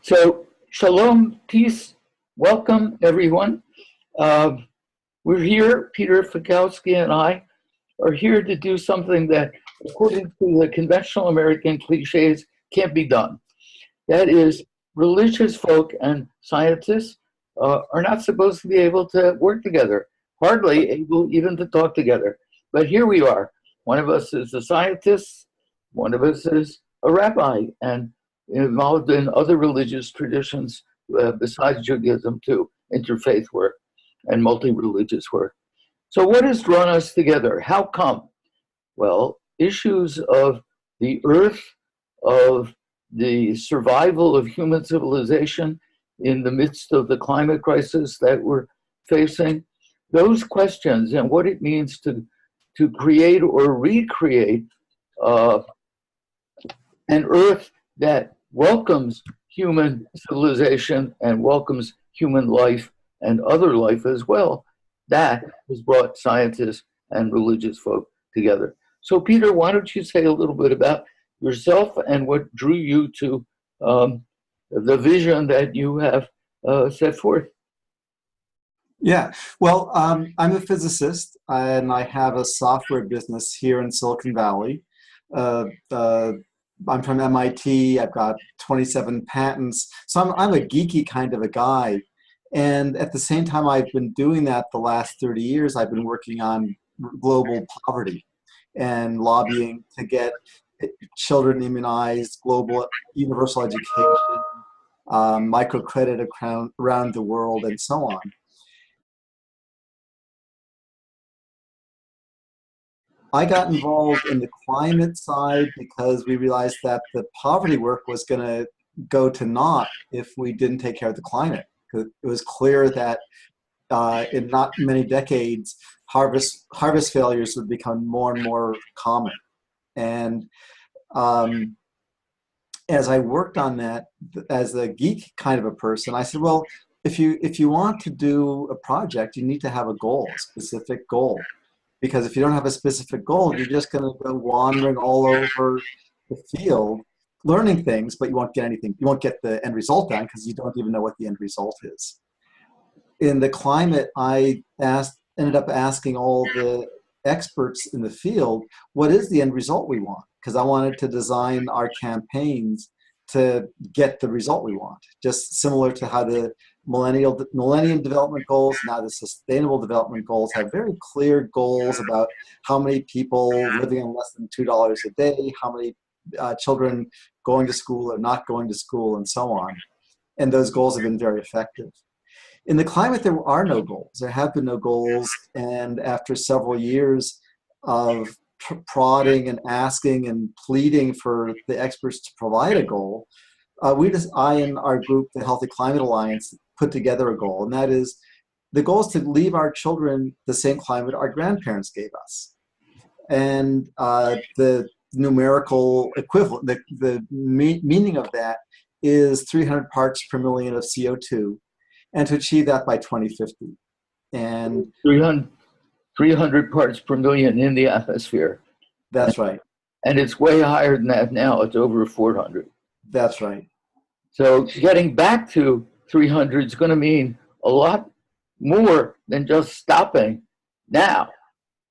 So, shalom, peace, welcome everyone. Uh, we're here, Peter Fiekowsky and I are here to do something that, according to the conventional American cliches, can't be done. That is, religious folk and scientists are not supposed to be able to work together, hardly able even to talk together. But here we are. One of us is a scientist, one of us is a rabbi, and involved in other religious traditions besides Judaism too, interfaith work and multi-religious work. So what has drawn us together? How come? Well, issues of the earth, of the survival of human civilization in the midst of the climate crisis that we're facing, those questions and what it means to create or recreate an earth that welcomes human civilization and welcomes human life and other life as well, that has brought scientists and religious folk together. So, Peter, why don't you say a little bit about yourself and what drew you to the vision that you have set forth? Yeah, well, I'm a physicist and I have a software business here in Silicon Valley. I'm from MIT. I've got 27 patents. So I'm a geeky kind of a guy. And at the same time, I've been doing that the last 30 years. I've been working on global poverty and lobbying to get children immunized, global universal education, microcredit around the world, and so on. I got involved in the climate side because we realized that the poverty work was going to go to naught if we didn't take care of the climate. It was clear that in not many decades, harvest failures would become more and more common. And as I worked on that, as a geek kind of a person, I said, well, if you want to do a project, you need to have a goal, a specific goal. Because if you don't have a specific goal, you're just going to go wandering all over the field, learning things, but you won't get anything. You won't get the end result done because you don't even know what the end result is. In the climate, I ended up asking all the experts in the field, what is the end result we want? Because I wanted to design our campaigns to get the result we want, just similar to how the Millennium Development Goals, now the Sustainable Development Goals, have very clear goals about how many people living on less than $2 a day, how many children going to school or not going to school, and so on. And those goals have been very effective. In the climate, there are no goals. There have been no goals, and after several years of prodding and asking and pleading for the experts to provide a goal, I and our group, the Healthy Climate Alliance, put together a goal, and that is the goal is to leave our children the same climate our grandparents gave us. And the numerical equivalent, the meaning of that is 300 parts per million of CO2, and to achieve that by 2050. And 300 parts per million in the atmosphere. That's right. And it's way higher than that now. It's over 400. That's right. So getting back to 300 is going to mean a lot more than just stopping now.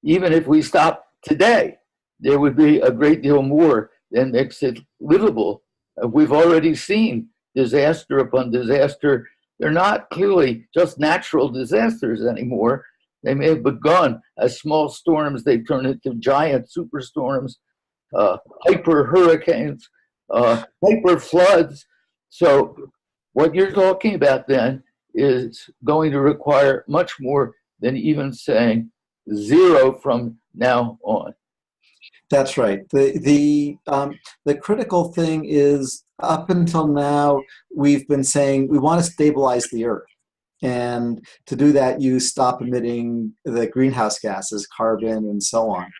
Even if we stop today, there would be a great deal more that makes it livable. We've already seen disaster upon disaster. They're not clearly just natural disasters anymore. They may have begun as small storms. They turn into giant superstorms, hyper hurricanes, hyper floods. So what you're talking about then is going to require much more than even saying zero from now on. That's right. The critical thing is, up until now, we've been saying we want to stabilize the Earth. And to do that, you stop emitting the greenhouse gases, carbon, and so on.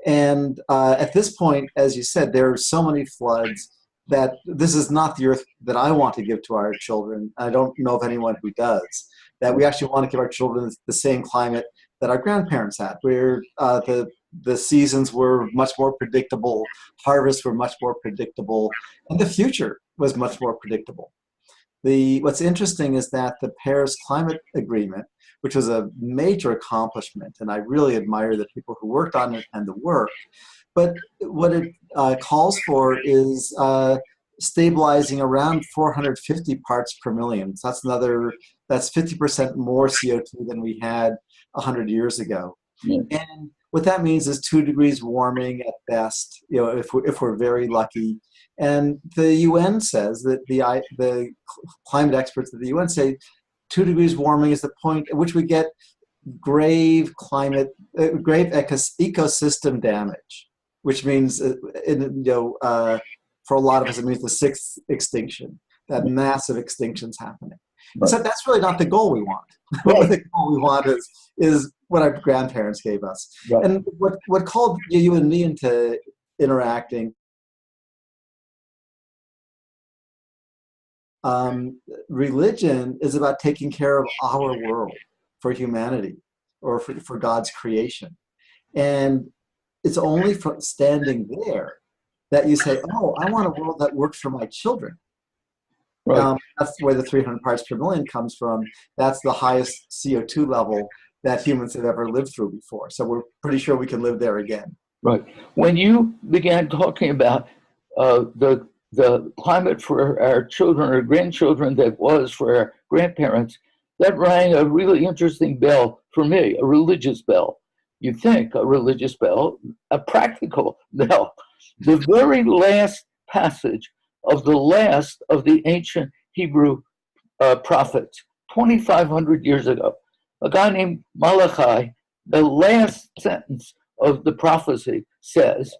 And at this point, as you said, there are so many floods that this is not the Earth that I want to give to our children. I don't know of anyone who does. That we actually want to give our children the same climate that our grandparents had, where the seasons were much more predictable, harvests were much more predictable, and the future was much more predictable. What's interesting is that the Paris Climate Agreement, which was a major accomplishment, and I really admire the people who worked on it and the work, but what it calls for is stabilizing around 450 parts per million. So that's 50% more CO2 than we had 100 years ago. Yeah. And what that means is 2 degrees warming at best, if we're very lucky. And the UN says that the climate experts at the UN say 2 degrees warming is the point at which we get grave ecosystem damage, which means, for a lot of us, it means the 6th extinction, that massive extinction's happening. Right. So that's really not the goal we want. Right. The goal we want is what our grandparents gave us. Right. And what called you and me into interacting, religion is about taking care of our world for humanity, or for God's creation. And it's only from standing there that you say, oh, I want a world that works for my children. Right. That's where the 300 parts per million comes from. That's the highest CO2 level that humans have ever lived through before. So we're pretty sure we can live there again. Right. When you began talking about the climate for our children or grandchildren that was for our grandparents, that rang a really interesting bell for me, a religious bell. You think a religious bell, a practical bell. The very last passage of the last of the ancient Hebrew prophets, 2,500 years ago, a guy named Malachi, the last sentence of the prophecy says,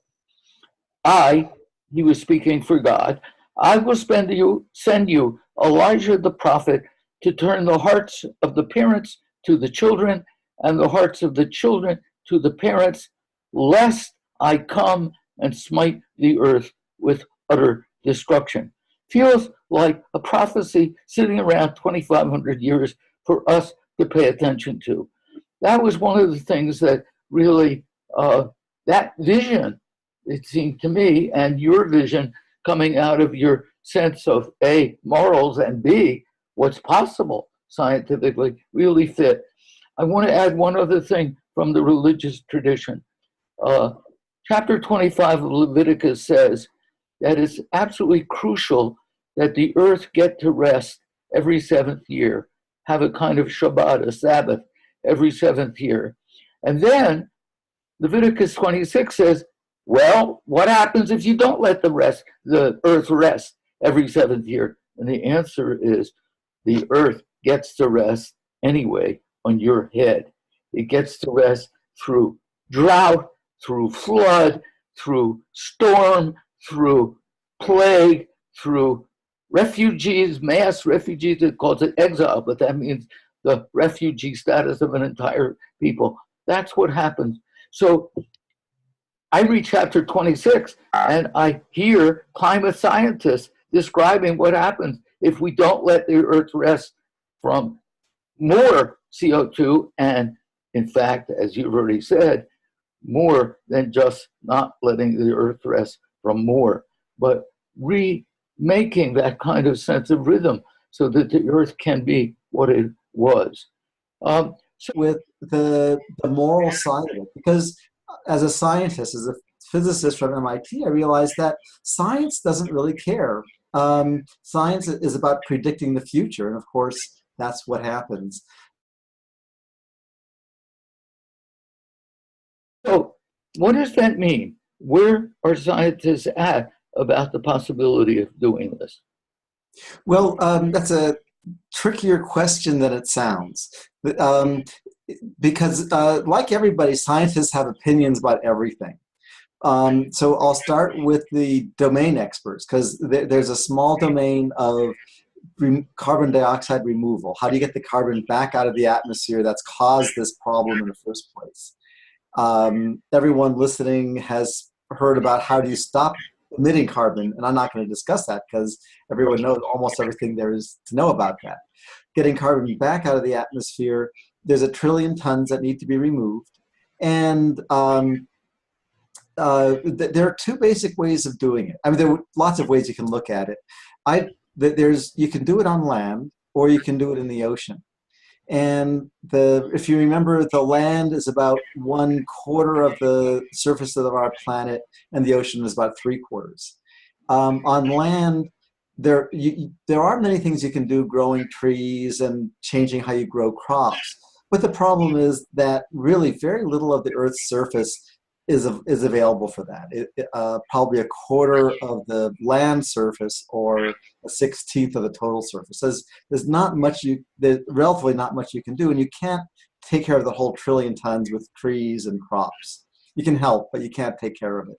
he was speaking for God, I will send you Elijah the prophet to turn the hearts of the parents to the children and the hearts of the children to the parents, lest I come and smite the earth with utter destruction. Feels like a prophecy sitting around 2,500 years for us to pay attention to. That was one of the things that really, that vision, it seemed to me, and your vision coming out of your sense of A, morals, and B, what's possible scientifically, really fit. I want to add one other thing from the religious tradition. Chapter 25 of Leviticus says that it's absolutely crucial that the earth get to rest every 7th year, have a kind of Shabbat, a Sabbath, every 7th year. And then Leviticus 26 says, well, what happens if you don't let the earth rest every 7th year? And the answer is the earth gets to rest anyway on your head. It gets to rest through drought, through flood, through storm, through plague, through refugees, mass refugees. It calls it exile, but that means the refugee status of an entire people. That's what happens. So I read chapter 26 and I hear climate scientists describing what happens if we don't let the earth rest from more CO2 and, in fact, as you've already said, more than just not letting the earth rest from more, but remaking that kind of sense of rhythm so that the earth can be what it was. With the moral side of it, because as a scientist, as a physicist from MIT, I realized that science doesn't really care. Science is about predicting the future, and of course, that's what happens. So what does that mean? Where are scientists at about the possibility of doing this? Well, that's a trickier question than it sounds. Because like everybody, scientists have opinions about everything. So I'll start with the domain experts, because there's a small domain of carbon dioxide removal. How do you get the carbon back out of the atmosphere that's caused this problem in the first place? Everyone listening has heard about how do you stop emitting carbon, and I'm not going to discuss that because everyone knows almost everything there is to know about that. Getting carbon back out of the atmosphere, there's 1 trillion tons that need to be removed, and there are 2 basic ways of doing it. I mean, there are lots of ways you can look at it. you can do it on land or you can do it in the ocean. And if you remember, the land is about 1/4 of the surface of our planet, and the ocean is about 3/4. On land, there are many things you can do, growing trees and changing how you grow crops. But the problem is that really very little of the Earth's surface is available for that. Probably 1/4 of the land surface, or 1/16 of the total surface. There's relatively not much you can do, and you can't take care of the whole trillion tons with trees and crops. You can help, but you can't take care of it.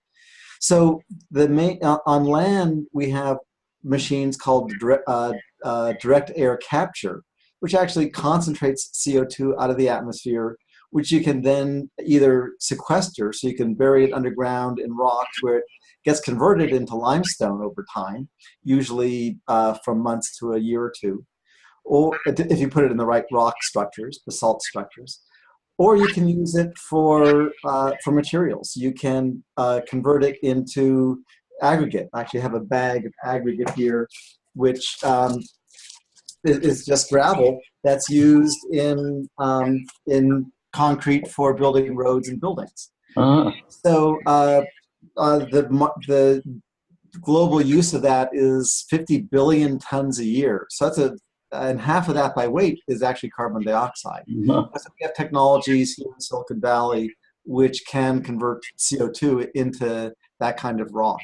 So on land, we have machines called direct air capture, which actually concentrates CO2 out of the atmosphere, which you can then either sequester, so you can bury it underground in rocks where it gets converted into limestone over time, usually from months to a year or two, or if you put it in the right rock structures, basalt structures. Or you can use it for materials. You can convert it into aggregate. I actually have a bag of aggregate here, which is just gravel that's used in concrete for building roads and buildings. So the global use of that is 50 billion tons a year. So and half of that by weight is actually carbon dioxide. So we have technologies here in Silicon Valley which can convert CO2 into that kind of rock.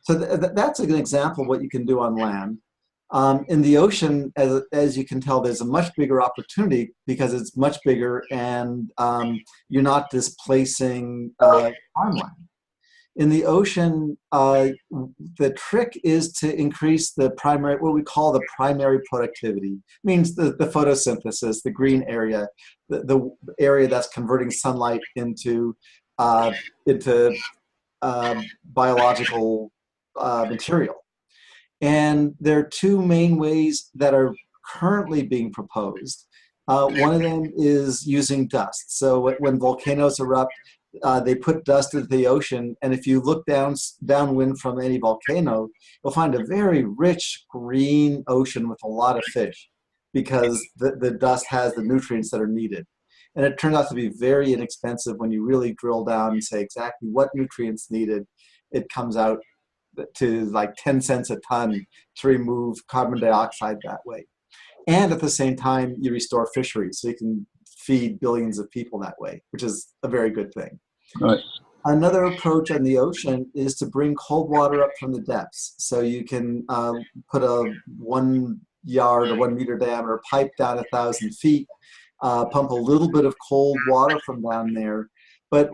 So that's an example of what you can do on land. In the ocean, as you can tell, there's a much bigger opportunity because it's much bigger, and you're not displacing farmland. In the ocean, the trick is to increase what we call the primary productivity. It means the photosynthesis, the green area, the area that's converting sunlight into biological material. And there are two main ways that are currently being proposed. One of them is using dust. So when volcanoes erupt, they put dust into the ocean, and if you look downwind from any volcano, you'll find a very rich green ocean with a lot of fish, because the dust has the nutrients that are needed. And it turns out to be very inexpensive when you really drill down and say exactly what nutrients needed. It comes out to like 10 cents a ton to remove carbon dioxide that way. And at the same time, you restore fisheries, so you can feed billions of people that way, which is a very good thing. Right. Another approach on the ocean is to bring cold water up from the depths. So you can put a 1 yard or 1 meter diameter pipe down 1,000 feet, pump a little bit of cold water from down there. But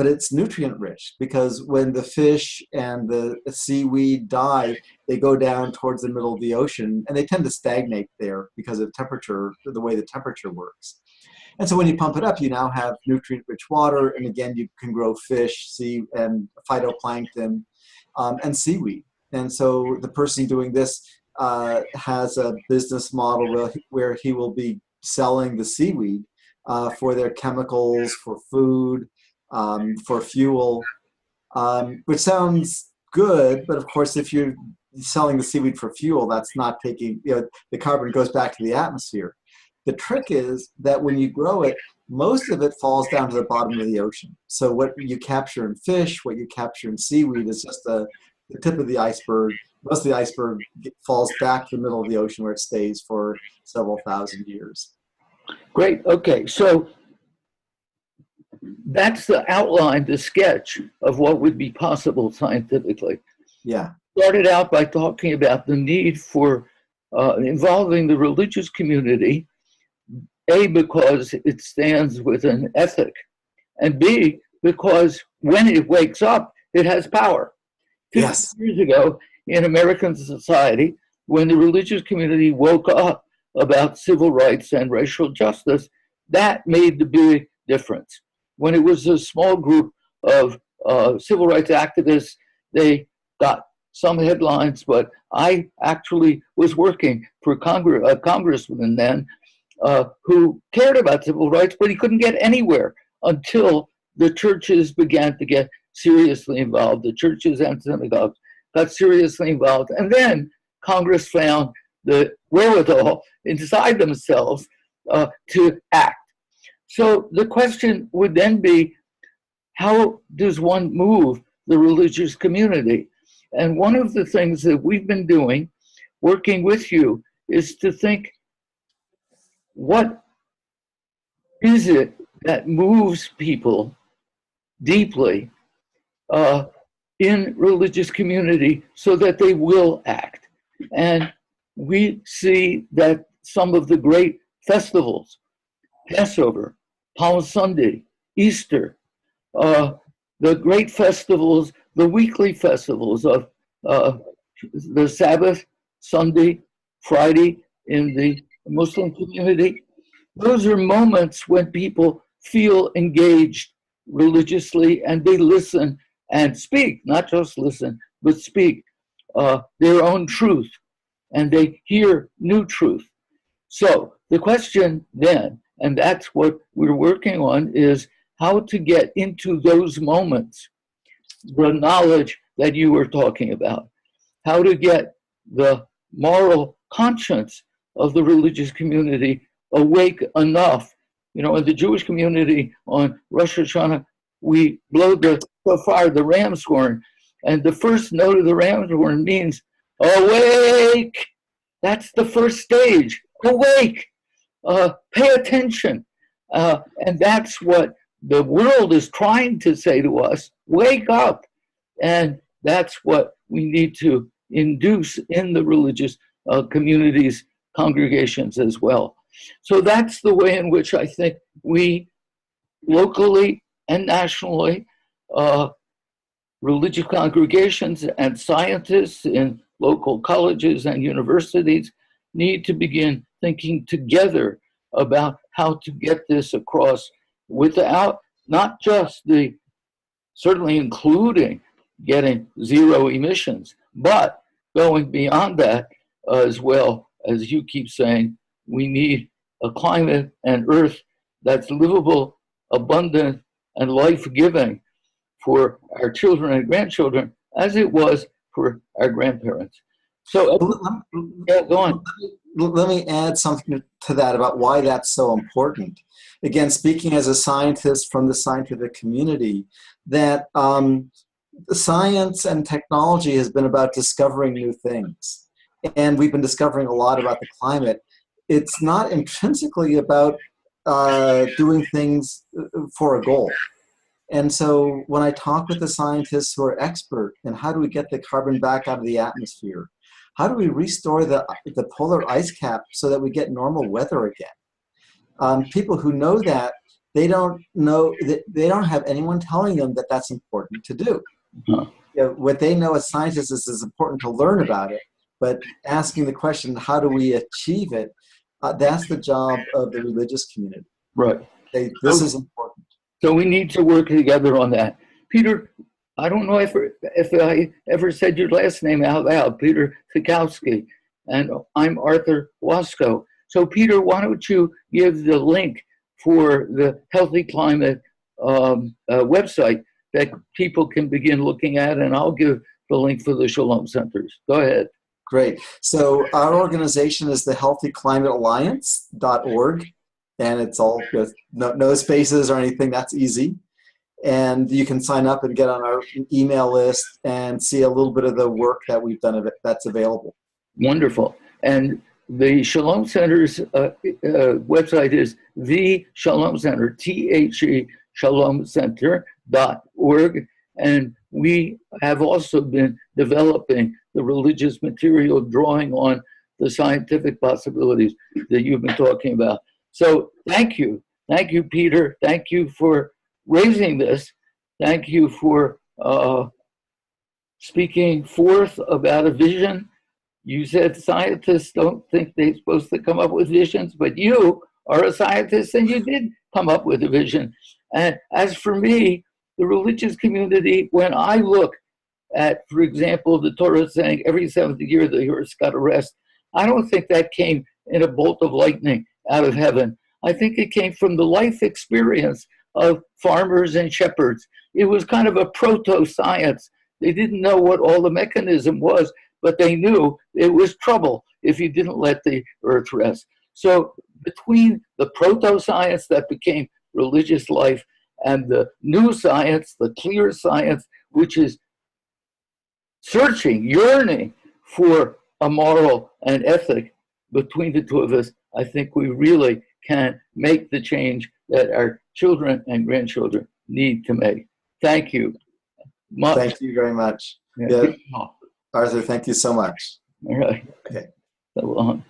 it's nutrient rich, because when the fish and the seaweed die, they go down towards the middle of the ocean, and they tend to stagnate there because of temperature, the way the temperature works. And so when you pump it up, you now have nutrient-rich water, and again, you can grow fish, and phytoplankton, and seaweed. And so the person doing this has a business model where he will be selling the seaweed for their chemicals, for food, for fuel, which sounds good, but of course, if you're selling the seaweed for fuel, that's not taking, the carbon goes back to the atmosphere. The trick is that when you grow it, most of it falls down to the bottom of the ocean. So what you capture in fish, what you capture in seaweed is just the tip of the iceberg. Most of the iceberg falls back to the middle of the ocean, where it stays for several thousand years. Great. Okay. So that's the outline, the sketch of what would be possible scientifically. Yeah. Started out by talking about the need for involving the religious community, A, because it stands with an ethic, and B, because when it wakes up, it has power. Yes. 50 years ago in American society, when the religious community woke up about civil rights and racial justice, that made the big difference. When it was a small group of civil rights activists, they got some headlines, but I actually was working for a congressman then who cared about civil rights, but he couldn't get anywhere until the churches began to get seriously involved. The churches and synagogues got seriously involved. And then Congress found the wherewithal inside themselves to act. So the question would then be, how does one move the religious community? And one of the things that we've been doing, working with you, is to think, what is it that moves people deeply in religious community so that they will act? And we see that some of the great festivals, Passover, Palm Sunday, Easter, the great festivals, the weekly festivals of the Sabbath, Sunday, Friday in the Muslim community, those are moments when people feel engaged religiously and they listen and speak, not just listen, but speak their own truth, and they hear new truth. So the question then, and that's what we're working on, is how to get into those moments the knowledge that you were talking about, how to get the moral conscience of the religious community awake enough. You know, in the Jewish community on Rosh Hashanah, we blow the shofar, the ram's horn, and the first note of the ram's horn means awake. That's the first stage. Awake. Pay attention. And that's what the world is trying to say to us. Wake up. And that's what we need to induce in the religious communities, congregations as well. So that's the way in which I think we locally and nationally, religious congregations and scientists in local colleges and universities need to begin thinking together about how to get this across without not just the, certainly including getting zero emissions, but going beyond that as well. As you keep saying, we need a climate and earth that's livable, abundant, and life-giving for our children and grandchildren, as it was for our grandparents. So, yeah, go on. Let me add something to that about why that's so important. Again, speaking as a scientist from the scientific community, that science and technology has been about discovering new things. And we've been discovering a lot about the climate. It's not intrinsically about doing things for a goal. And so when I talk with the scientists who are expert in how do we get the carbon back out of the atmosphere, how do we restore the polar ice cap so that we get normal weather again? People who know that, they don't have anyone telling them that that's important to do. You know, what they know as scientists is it's important to learn about it, but asking the question, how do we achieve it? That's the job of the religious community. Right. This is important. So we need to work together on that. Peter, I don't know if I ever said your last name out loud, Peter Fiekowsky, and I'm Arthur Waskow. So Peter, why don't you give the link for the Healthy Climate website that people can begin looking at, and I'll give the link for the Shalom Centers. Go ahead. Great. So our organization is the healthyclimatealliance.org, and it's all good. No spaces or anything. That's easy. And you can sign up and get on our email list and see a little bit of the work that we've done that's available. Wonderful. And the Shalom Center's website is the Shalom Center, THE shalomcenter.org. And we have also been developing the religious material, drawing on the scientific possibilities that you've been talking about. So thank you. Thank you, Peter. Thank you for raising this. Thank you for speaking forth about a vision. You said scientists don't think they're supposed to come up with visions, but you are a scientist and you did come up with a vision. And as for me, the religious community, when I look at, for example, the Torah saying every seventh year the earth's got to rest, I don't think that came in a bolt of lightning out of heaven. I think it came from the life experience of farmers and shepherds. It was kind of a proto-science. They didn't know what all the mechanism was, but they knew it was trouble if you didn't let the earth rest. So between the proto-science that became religious life and the new science, the clear science, which is searching, yearning for a moral and ethic, between the two of us, I think we really can make the change that our children and grandchildren need to make. Thank you much. Thank you very much. Yeah. Arthur, thank you so much. All right. Okay. So long.